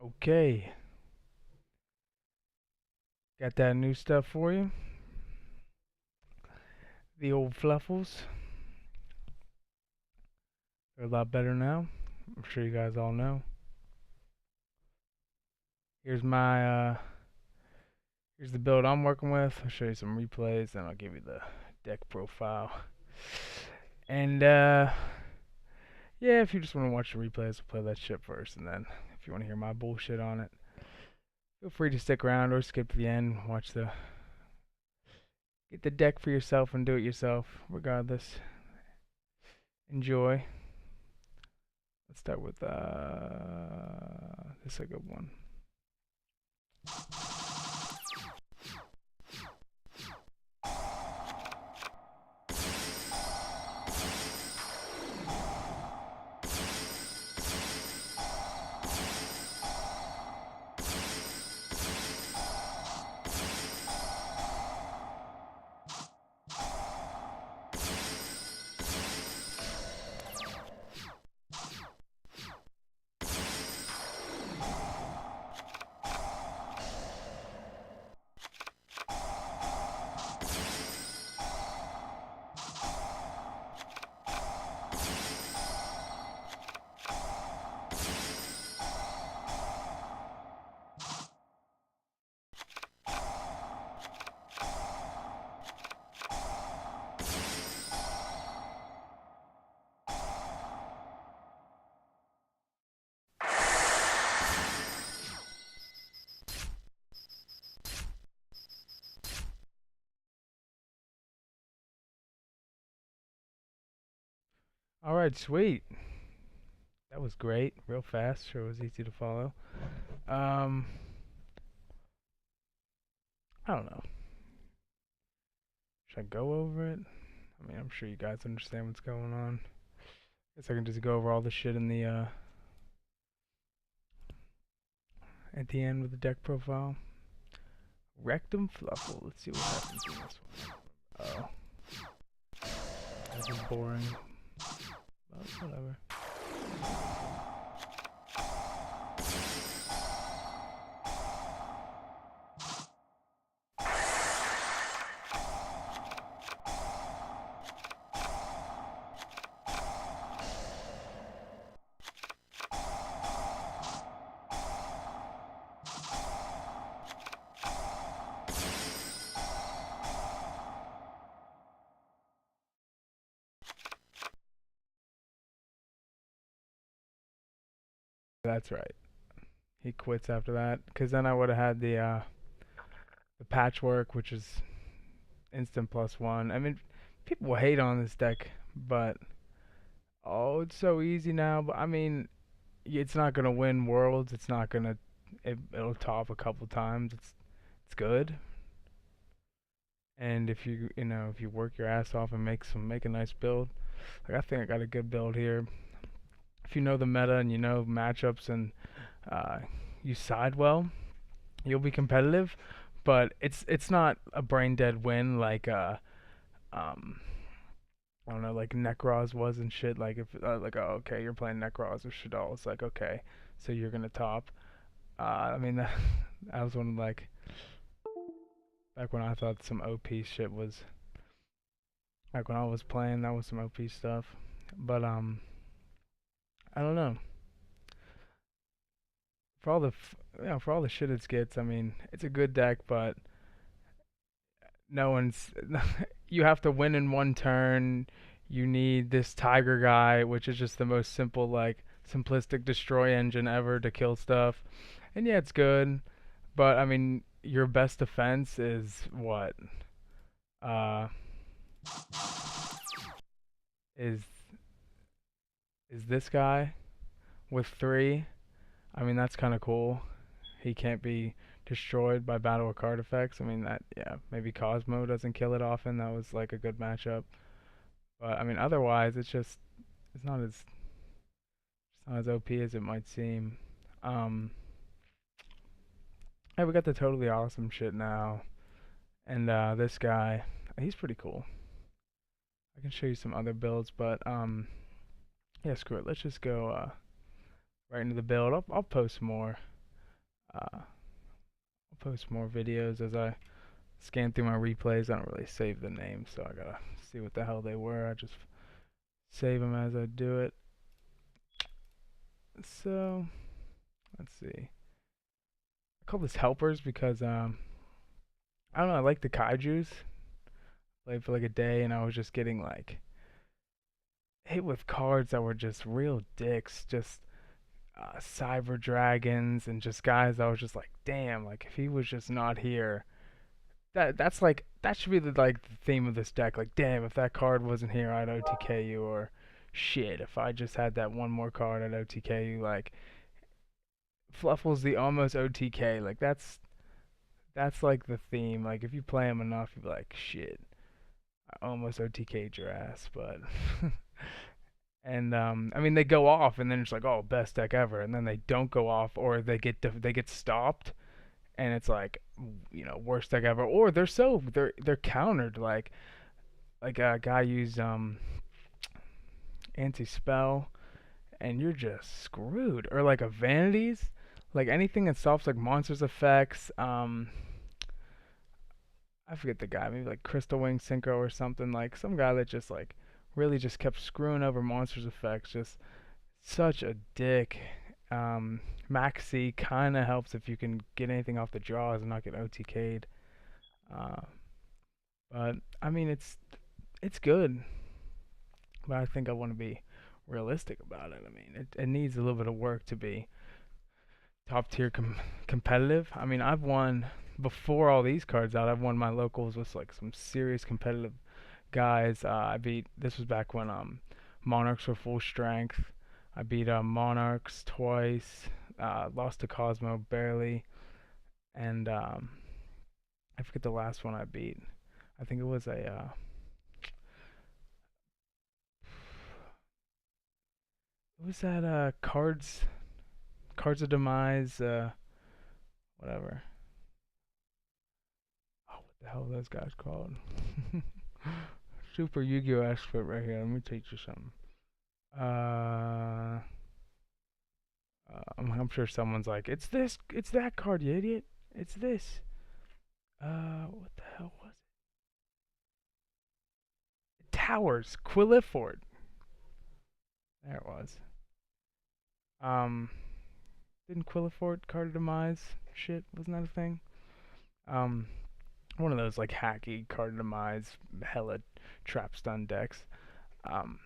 Okay, got that new stuff for you. The old fluffles. They're a lot better now. I'm sure you guys all know. Here's my here's the build I'm working with. I'll show you some replays, then I'll give you the deck profile. And yeah, if you just want to watch the replays, I'll play that shit first, and then if you want to hear my bullshit on it, feel free to stick around or skip to the end. Get the deck for yourself and do it yourself. Regardless, enjoy. Let's start with this is a good one. All right, sweet. That was great. Real fast. Sure was easy to follow. Um, I don't know. Should I go over it? I mean, I'm sure you guys understand what's going on. Guess I can just go over all the shit in the at the end with the deck profile. Rectum Fluffle. Let's see what happens in this one. Oh, this is boring. But whatever. That's right. He quits after that, because then I would have had the patchwork, which is instant +1. I mean, people hate on this deck, but oh, it's so easy now. But I mean, it's not gonna win worlds. It's not gonna. It'll top a couple times. It's good. And if if you work your ass off and make a nice build, like I think I got a good build here. If you know the meta and you know matchups and uh, you side well, you'll be competitive. But it's not a brain dead win like um I don't know, like Necros was and shit. Like if like, oh, okay, you're playing Necros or Shaddoll, it's like, okay, so you're gonna top. I mean that was one of, like, back when I thought some OP shit was, like when I was playing, that was some OP stuff. But I don't know. For all the for all the shit it gets, I mean, it's a good deck, but no one's you have to win in one turn. You need this tiger guy, which is just the most simple, like, simplistic destroy engine ever to kill stuff. And yeah, it's good, but I mean, your best defense is what? Uh, is is this guy with 3? I mean, that's kind of cool. He can't be destroyed by battle or card effects. I mean, that, yeah, maybe Cosmo doesn't kill it often. That was like a good matchup. But I mean, otherwise, it's not as it's not as OP as it might seem. Um, hey, we got the totally awesome shit now, and this guy, he's pretty cool. I can show you some other builds, but yeah, screw it. Let's just go right into the build. I'll post more. I'll post more videos as I scan through my replays. I don't really save the names, so I gotta see what the hell they were. I just save them as I do it. So let's see. I call this helpers because I don't know. I like the kaiju's. Played for like a day, and I was just getting like hit with cards that were just real dicks. Just cyber dragons and just guys that was just like, damn. Like if he was just not here, that's like that should be the theme of this deck. Like, damn, if that card wasn't here, I'd OTK you. Or shit, if I just had that one more card, I'd OTK you. Like Fluffal's the almost OTK. Like that's like the theme. Like if you play him enough, you'd be like, shit, I almost OTK'd your ass. But and I mean they go off, and then it's like, oh, best deck ever, and then they don't go off, or they get stopped, and it's like, worst deck ever, or they're countered like a guy used anti spell, and you're just screwed, or like a vanities, like anything that stops like monsters effects. I forget the guy, maybe like Crystal Wing Synchro or something, like some guy that just like really just kept screwing over monsters effects, just such a dick. Maxi kind of helps if you can get anything off the draws and not get OTK'd. Uh, but I mean, it's good, but I think I want to be realistic about it. I mean, it needs a little bit of work to be top tier competitive. I mean, I've won before all these cards out. I've won my locals with like some serious competitive guys. I beat, this was back when Monarchs were full strength. I beat Monarchs twice. Lost to Cosmo barely, and I forget the last one I beat. I think it was it was that Cards of Demise, whatever. Oh, what the hell are those guys called? Super Yu-Gi-Oh expert right here. Let me teach you something. I'm sure someone's like, it's this, it's that card, you idiot. It's this. What the hell was it? Towers, Quilliford. There it was. Um, didn't Quilliford card of demise shit? Wasn't that a thing? Um, one of those like hacky card of demise hella trap stun decks. Um,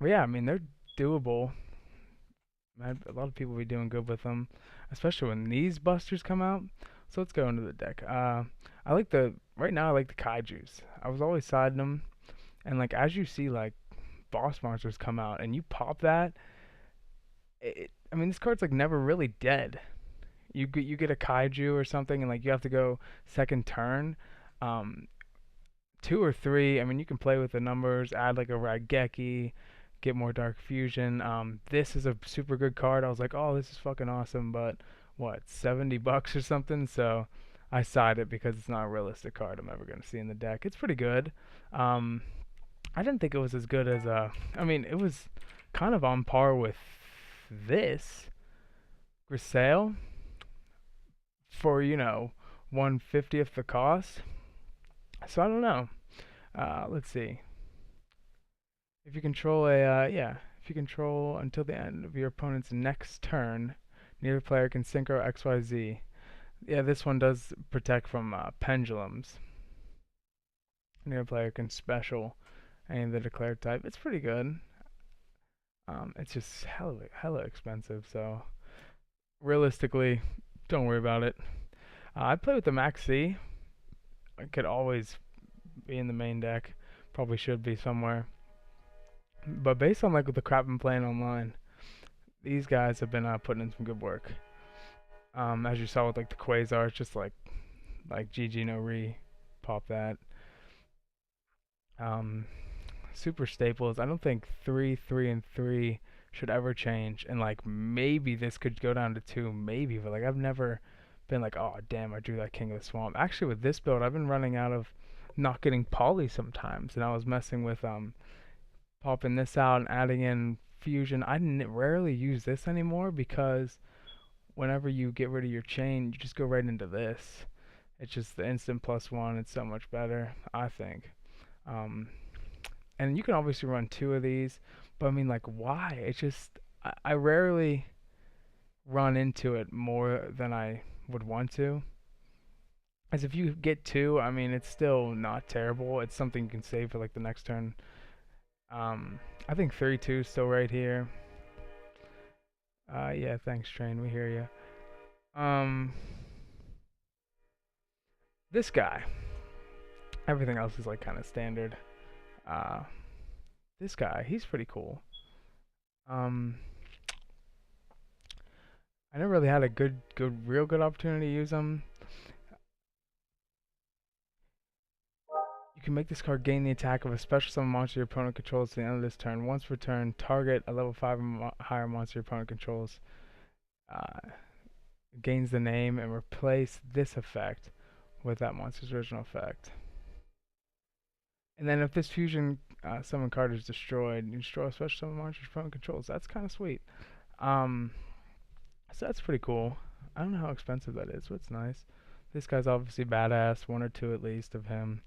but yeah, I mean they're doable. A lot of people be doing good with them, especially when these busters come out. So let's go into the deck. I like the right now. I like the kaiju's. I was always siding them, and like as you see like boss monsters come out, and you pop that. I mean, this card's like never really dead. You get a kaiju or something, and like you have to go second turn. Um, Two or three. I mean, you can play with the numbers, add like a Raigeki, get more Dark Fusion. This is a super good card. I was like, oh, this is fucking awesome, but what, $70 or something? So I side it because it's not a realistic card I'm ever gonna see in the deck. It's pretty good. Um, I didn't think it was as good as I mean, it was kind of on par with this Grisaille for 1/50th the cost. So I don't know. Let's see. If you control if you control until the end of your opponent's next turn, neither player can synchro XYZ. Yeah, this one does protect from pendulums. Neither player can special any of the declared type. It's pretty good. It's just hella expensive. So realistically, don't worry about it. I play with the Max C. I could always be in the main deck. Probably should be somewhere. But based on like the crap I'm playing online, these guys have been putting in some good work. As you saw with like the Quasar, it's just like GG no re, pop that. Super staples. I don't think 3, 3, and 3 should ever change, and like maybe this could go down to 2, maybe. But like I've never been like, oh damn, I drew that King of the Swamp. Actually, with this build, I've been running out of not getting poly sometimes, and I was messing with popping this out and adding in fusion. Rarely use this anymore because whenever you get rid of your chain, you just go right into this. It's just the instant +1. It's so much better, I think. Um, and you can obviously run two of these, but I mean, like, why? It's just I rarely run into it more than I would want to. As if you get two, I mean, it's still not terrible. It's something you can save for like the next turn. Um, I think 3-2 is still right here. Yeah, thanks, train. We hear you. This guy. Everything else is like kind of standard. Uh, this guy, he's pretty cool. Um, I never really had a real good opportunity to use him. You can make this card gain the attack of a special summon monster your opponent controls to the end of this turn. Once per turn, target a level 5 or higher monster your opponent controls. Gains the name and replace this effect with that monster's original effect. And then if this fusion summon card is destroyed, you destroy a special summon monster your opponent controls. That's kind of sweet. So that's pretty cool. I don't know how expensive that is, but it's nice. This guy's obviously badass, one or two at least of him.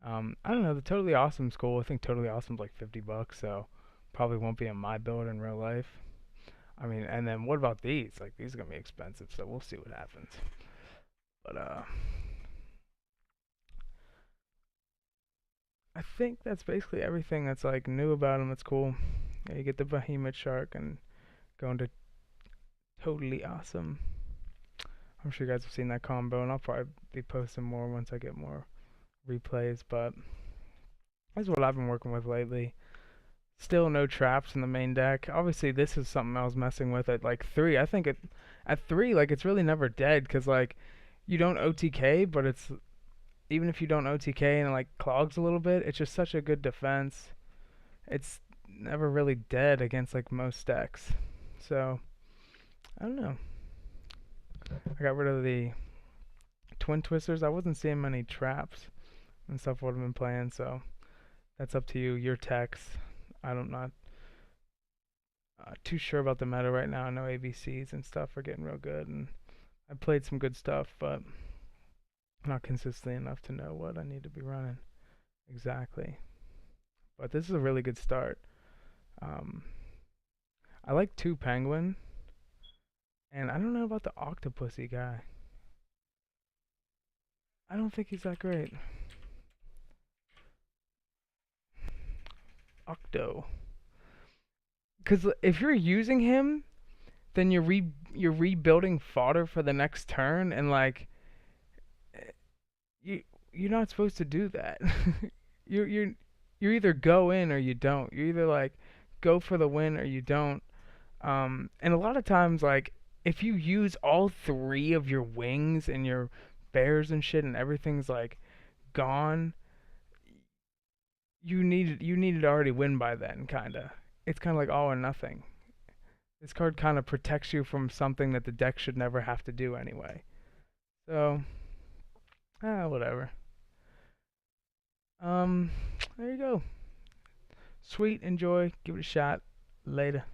I don't know, the Totally Awesome's cool. I think Totally Awesome's like $50, so probably won't be in my build in real life. I mean, and then what about these? Like, these are gonna be expensive, so we'll see what happens. But I think that's basically everything that's like new about him. That's cool. Yeah, you get the Behemoth Shark and go into Totally Awesome. I'm sure you guys have seen that combo, and I'll probably be posting more once I get more replays. But that's what I've been working with lately. Still no traps in the main deck. Obviously, this is something I was messing with at like 3. I think at 3, like, it's really never dead because like you don't OTK, but it's even if you don't OTK and it like clogs a little bit, it's just such a good defense. It's never really dead against like most decks. So I don't know. I got rid of the Twin Twisters. I wasn't seeing many traps and stuff would have been playing, so that's up to you. Your techs. I'm not too sure about the meta right now. I know ABCs and stuff are getting real good, and I played some good stuff, but not consistently enough to know what I need to be running exactly. But this is a really good start. I like 2 Penguin, and I don't know about the Octopussy guy. I don't think he's that great. Octo. Because if you're using him, then you're rebuilding fodder for the next turn, and like you're not supposed to do that. You either go in or you don't. You either like go for the win or you don't. And a lot of times, like if you use all 3 of your wings and your bears and shit, and everything's like gone, you needed to already win by then, kinda. It's kind of like all or nothing. This card kind of protects you from something that the deck should never have to do anyway. So, whatever. There you go. Sweet, enjoy, give it a shot. Later.